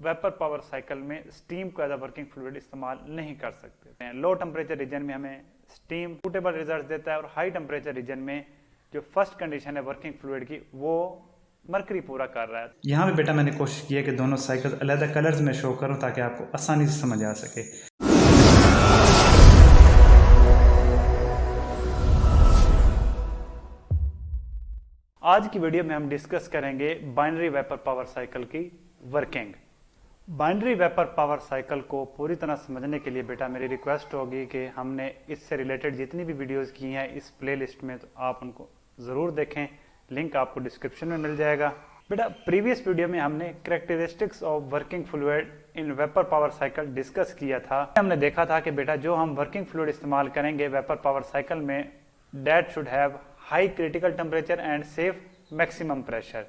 Vapour power cycle में steam को as a working fluid इस्तेमाल नहीं कर सकते। लो टेम्परेचर रीजन में हमें स्टीम सूटेबल रिजल्ट देता है और हाई टेम्परेचर रीजन में जो फर्स्ट कंडीशन है वर्किंग फ्लूइड की वो मरकरी पूरा कर रहा है। यहाँ पे बेटा मैंने कोशिश की है कि दोनों साइकिल अलग कलर्स में शो करूँ ताकि आपको आसानी से समझ आ सके। आज की वीडियो में हम डिस्कस करेंगे बाइनरी वेपर पावर साइकिल की working. Binary vapour power cycle को पूरी तरह समझने के लिए बेटा मेरी रिक्वेस्ट होगी कि हमने इससे रिलेटेड जितनी भी वीडियोस की हैं इस प्लेलिस्ट में, तो आप उनको ज़रूर देखें। लिंक आपको डिस्क्रिप्शन में मिल जाएगा। बेटा प्रीवियस वीडियो में हमने characteristics of working fluid in vapour power cycle discuss किया था। हमने देखा था कि बेटा जो हम वर्किंग फ्लूइड इस्तेमाल करेंगे वेपर पावर साइकिल में, that should have high critical temperature and safe maximum pressure.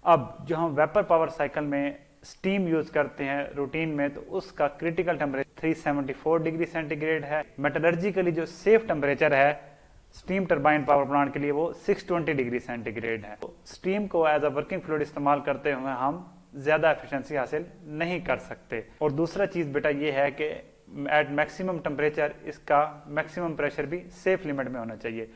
अब जो हम वेपर पावर साइकिल में स्टीम यूज करते हैं रूटीन में, तो उसका क्रिटिकल टेम्परेचर 374 डिग्री सेंटीग्रेड है। मेटलर्जिकली जो सेफ टेम्परेचर है स्टीम टरबाइन पावर प्लांट के लिए वो 620 डिग्री सेंटीग्रेड है। तो स्टीम को एज अ वर्किंग फ्लूइड इस्तेमाल करते हुए हम ज्यादा एफिशिएंसी हासिल नहीं कर सकते। और दूसरा चीज बेटा ये है कि एट मैक्सिमम टेम्परेचर इसका मैक्सिमम प्रेशर भी सेफ लिमिट में होना चाहिए।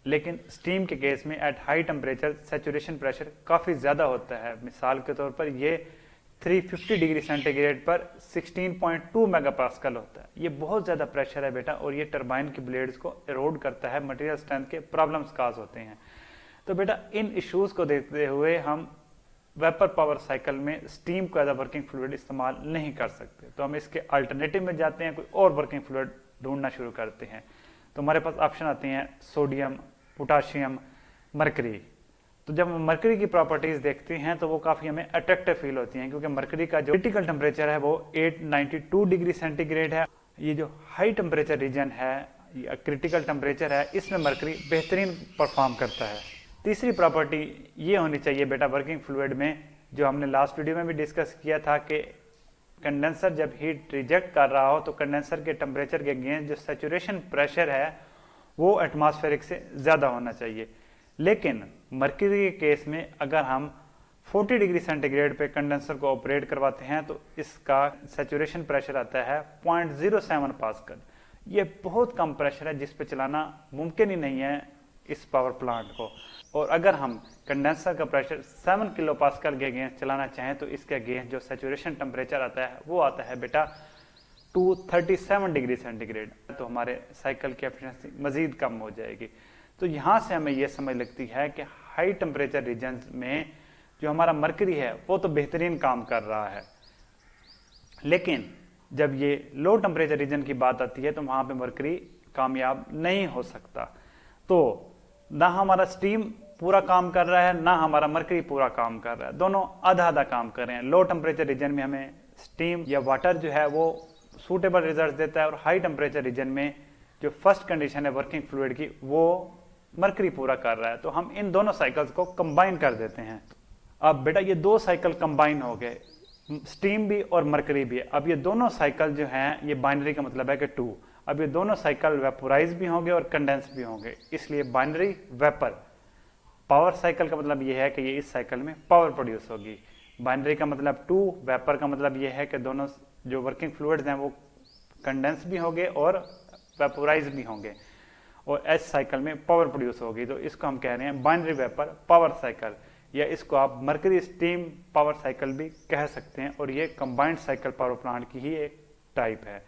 लेकिन स्टीम के केस में at high temperature saturation pressure काफ़ी ज़्यादा होता है। मिसाल के तौर पर ये 350 डिग्री सेंटीग्रेड पर 16.2 मेगापास्कल होता है। ये बहुत ज़्यादा प्रेशर है बेटा, और ये टरबाइन की ब्लेड्स को एरोड करता है, मटेरियल स्ट्रेंथ के प्रॉब्लम्स काज होते हैं। तो बेटा इन इश्यूज़ को देखते हुए हम वेपर पावर साइकिल में स्टीम को एज अ वर्किंग फ्लूइड इस्तेमाल नहीं कर सकते। तो हम इसके अल्टरनेटिव में जाते हैं, कोई और वर्किंग फ्लूइड ढूंढना शुरू करते हैं। तो हमारे पास ऑप्शन आते हैं सोडियम, पोटाशियम, मरकरी। तो जब हम मरकरी की प्रॉपर्टीज देखते हैं तो वो काफ़ी हमें अट्रैक्टिव फील होती हैं, क्योंकि मरकरी का जो क्रिटिकल टेम्परेचर है वो 892 डिग्री सेंटीग्रेड है। ये जो हाई टेम्परेचर रीजन है, ये क्रिटिकल टेम्परेचर है, इसमें मरकरी बेहतरीन परफॉर्म करता है। तीसरी प्रॉपर्टी ये होनी चाहिए बेटा वर्किंग फ्लूइड में, जो हमने लास्ट वीडियो में भी डिस्कस किया था कि कंडेंसर जब हीट रिजेक्ट कर रहा हो तो कंडेंसर के टेम्परेचर के अगेंस्ट जो सैचुरेशन प्रेशर है वो एटमॉस्फेरिक से ज़्यादा होना चाहिए। लेकिन मरकरी के केस में अगर हम 40 डिग्री सेंटीग्रेड पे कंडेंसर को ऑपरेट करवाते हैं तो इसका सैचुरेशन प्रेशर आता है 0.07 पास्कल। ये बहुत कम प्रेशर है जिस पे चलाना मुमकिन ही नहीं है इस पावर प्लांट को। और अगर हम कंडेंसर का प्रेशर 7 किलो पास्कल के अगेंस्ट चलाना चाहें तो इसके अगेंस्ट जो सैचुरेशन टेम्परेचर आता है वो आता है बेटा 237 डिग्री सेंटीग्रेड। तो हमारे साइकिल की एफिशिएंसी मजीद कम हो जाएगी। तो यहाँ से हमें यह समझ लगती है कि हाई टेम्परेचर रीजन में जो हमारा मरकरी है वो तो बेहतरीन काम कर रहा है, लेकिन जब ये लो टेम्परेचर रीजन की बात आती है तो वहाँ पे मरकरी कामयाब नहीं हो सकता। तो ना हमारा स्टीम पूरा काम कर रहा है, ना हमारा मरकरी पूरा काम कर रहा है, दोनों आधा आधा काम कर रहे हैं। लो टेम्परेचर रीजन में हमें स्टीम या वाटर जो है वो सूटेबल रिजल्ट देता है, और हाई टेम्परेचर रीजन में जो फर्स्ट कंडीशन है वर्किंग फ्लूइड की वो मरकरी पूरा कर रहा है। तो हम इन दोनों साइकिल्स को कंबाइन कर देते हैं। अब बेटा ये दो साइकिल कंबाइन हो गए, स्टीम भी और मरकरी भी। अब ये दोनों साइकिल जो हैं, ये बाइनरी का मतलब है कि 2, अब ये दोनों साइकिल वेपोराइज भी होंगे और कंडेंस भी होंगे, इसलिए बाइनरी वेपर पावर साइकिल का मतलब ये है कि ये इस साइकिल में पावर प्रोड्यूस होगी। बाइनरी का मतलब 2, वेपर का मतलब ये है कि दोनों जो वर्किंग फ्लूइड्स हैं वो कंडेंस भी होंगे और वेपोराइज भी होंगे, और एस साइकिल में पावर प्रोड्यूस होगी। तो इसको हम कह रहे हैं बाइनरी वेपर पावर साइकिल, या इसको आप मरकरी स्टीम पावर साइकिल भी कह सकते हैं, और ये कंबाइंड साइकिल पावर प्लांट की ही एक टाइप है।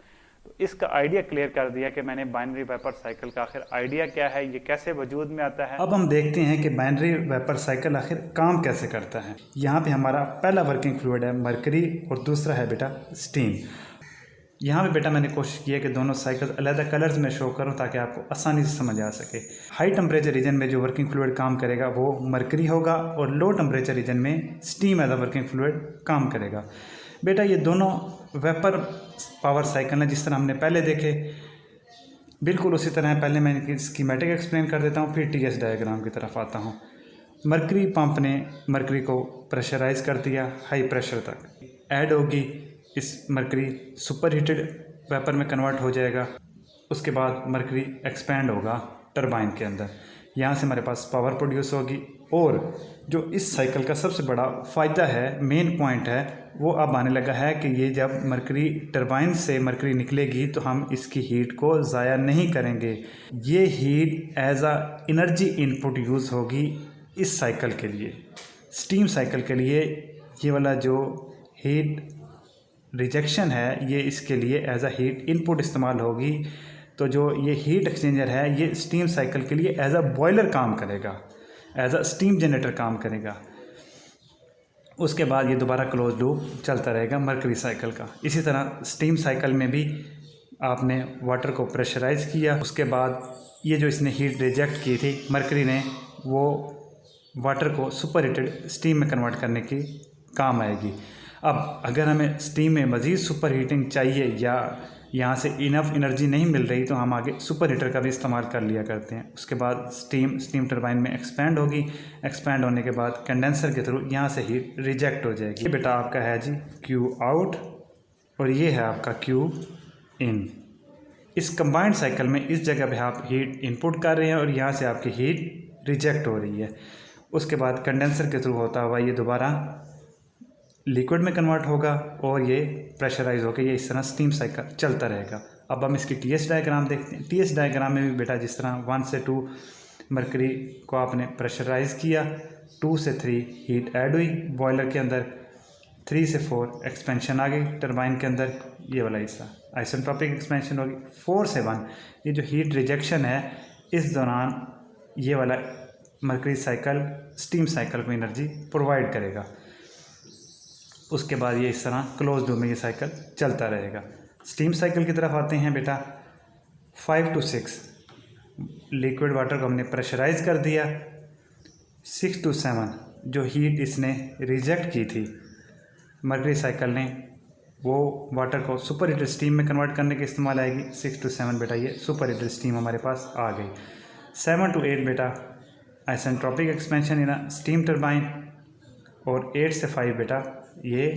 तो इसका आइडिया क्लियर कर दिया कि मैंने बाइनरी वेपर साइकिल का आखिर आइडिया क्या है, ये कैसे वजूद में आता है। अब हम देखते हैं कि बाइनरी वेपर साइकिल आखिर काम कैसे करता है। यहाँ पे हमारा पहला वर्किंग फ्लूइड है मरकरी और दूसरा है बेटा स्टीम। यहाँ पे बेटा मैंने कोशिश की है कि दोनों साइकिल अलग कलर्स में शो करूँ ताकि आपको आसानी से समझ आ सके। हाई टेम्परेचर रीजन में जो वर्किंग फ्लूइड काम करेगा वो मरकरी होगा, और लो टेम्परेचर रीजन में steam as a working fluid काम करेगा। बेटा ये दोनों वेपर पावर साइकिल है जिस तरह हमने पहले देखे, बिल्कुल उसी तरह पहले मैं इनकी स्कीमेटिक एक्सप्लेन कर देता हूँ, फिर टीएस डायग्राम की तरफ आता हूँ। मरकरी पंप ने मरकरी को प्रेशराइज कर दिया, हाई प्रेशर तक ऐड होगी, इस मरकरी सुपर हीटेड वेपर में कन्वर्ट हो जाएगा। उसके बाद मरकरी एक्सपैंड होगा टरबाइन के अंदर, यहाँ से हमारे पास पावर प्रोड्यूस होगी और जो इस साइकिल का सबसे बड़ा फ़ायदा है, मेन पॉइंट है, वो अब आने लगा है कि ये जब मरकरी टरबाइन से मरकरी निकलेगी तो हम इसकी हीट को ज़ाया नहीं करेंगे। ये हीट एज आ एनर्जी इनपुट यूज़ होगी इस साइकिल के लिए। स्टीम साइकिल के लिए ये वाला जो हीट रिजेक्शन है ये इसके लिए एज आ हीट इनपुट इस्तेमाल होगी। तो जो ये हीट एक्सचेंजर है ये स्टीम साइकिल के लिए एज आ बॉयलर काम करेगा, एज अ स्टीम जनरेटर काम करेगा। उसके बाद ये दोबारा क्लोज लूप चलता रहेगा मरकरी साइकिल का। इसी तरह स्टीम साइकिल में भी आपने वाटर को प्रेशराइज़ किया, उसके बाद ये जो इसने हीट रिजेक्ट की थी मरकरी ने, वो वाटर को सुपर हीटेड स्टीम में कन्वर्ट करने की काम आएगी। अब अगर हमें स्टीम में मज़ीद सुपर हीटिंग चाहिए या यहाँ से इनफ एनर्जी नहीं मिल रही तो हम आगे सुपर हीटर का भी इस्तेमाल कर लिया करते हैं। उसके बाद स्टीम टरबाइन में एक्सपेंड होगी, एक्सपेंड होने के बाद कंडेंसर के थ्रू यहाँ से हीट रिजेक्ट हो जाएगी। ये बेटा आपका है जी क्यू आउट और ये है आपका क्यू इन। इस कंबाइंड साइकिल में इस जगह पे आप हीट इनपुट कर रहे हैं और यहाँ से आपकी हीट रिजेक्ट हो रही है। उसके बाद कंडेंसर के थ्रू होता हुआ ये दोबारा लिक्विड में कन्वर्ट होगा और ये प्रेशराइज होकर ये इस तरह स्टीम साइकिल चलता रहेगा। अब हम इसकी टीएस डायग्राम देखते हैं। टीएस डायग्राम में भी बेटा जिस तरह 1 से 2 मरकरी को आपने प्रेशराइज़ किया, 2 से 3 हीट ऐड हुई बॉयलर के अंदर, 3 से 4 एक्सपेंशन आ गई टरबाइन के अंदर, ये वाला हिस्सा आइसेंट्रोपिक एक्सपेंशन होगी। 4 से 1 ये जो हीट रिजेक्शन है इस दौरान ये वाला मरकरी साइकिल स्टीम साइकिल को एनर्जी प्रोवाइड करेगा। उसके बाद ये इस तरह क्लोज लूप में ये साइकिल चलता रहेगा। स्टीम साइकिल की तरफ आते हैं बेटा। 5 to 6 लिक्विड वाटर को हमने प्रेशराइज़ कर दिया। 6 to 7 जो हीट इसने रिजेक्ट की थी मरकरी साइकिल ने, वो वाटर को सुपर हीटेड स्टीम में कन्वर्ट करने के इस्तेमाल आएगी। 6 to 7 बेटा ये सुपर हीटेड स्टीम हमारे पास आ गई। 7 to 8 बेटा isentropic expansion in a steam turbine, और 8 से 5 बेटा ये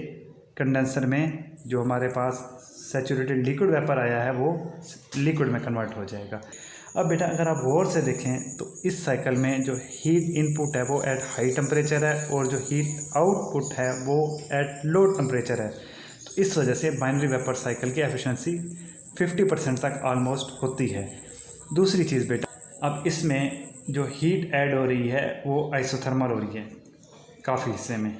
कंडेंसर में जो हमारे पास सैचुरेटेड लिक्विड वेपर आया है वो लिक्विड में कन्वर्ट हो जाएगा। अब बेटा अगर आप गौर से देखें तो इस साइकिल में जो हीट इनपुट है वो एट हाई टेम्परेचर है और जो हीट आउटपुट है वो एट लो टेम्परेचर है। तो इस वजह से बाइनरी वेपर साइकिल की एफिशिएंसी 50% तक ऑलमोस्ट होती है। दूसरी चीज़ बेटा, अब इसमें जो हीट ऐड हो रही है वो आइसोथर्मल हो रही है काफ़ी हिस्से में,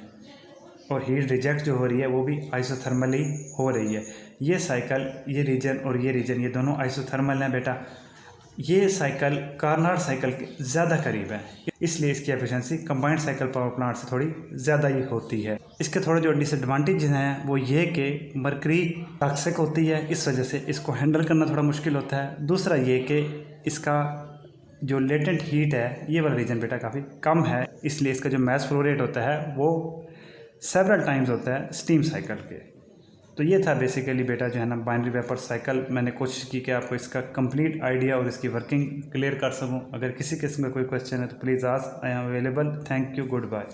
और हीट रिजेक्ट जो हो रही है वो भी आइसोथर्मली हो रही है। ये साइकिल, ये रीजन और ये रीजन, ये दोनों आइसोथर्मल हैं बेटा। ये साइकिल कार्नाट साइकिल के ज़्यादा करीब है, इसलिए इसकी efficiency combined cycle power plant से थोड़ी ज़्यादा ही होती है। इसके थोड़े जो डिसएडवांटेज हैं वो ये कि मरकरी टॉक्सिक होती है, इस वजह से इसको हैंडल करना थोड़ा मुश्किल होता है। दूसरा ये कि इसका जो लेटेंट हीट है ये वाला रीजन बेटा काफ़ी कम है, इसलिए इसका जो मैस फ्लो रेट होता है वो सेवरल टाइम्स होता है स्टीम साइकिल के। तो ये था बेसिकली बेटा जो है ना बाइनरी वेपर साइकिल। मैंने कोशिश की कि आपको इसका कंप्लीट आइडिया और इसकी वर्किंग क्लियर कर सकूं। अगर किसी किस्म का कोई क्वेश्चन है तो please ask, I am available. Thank you, good bye.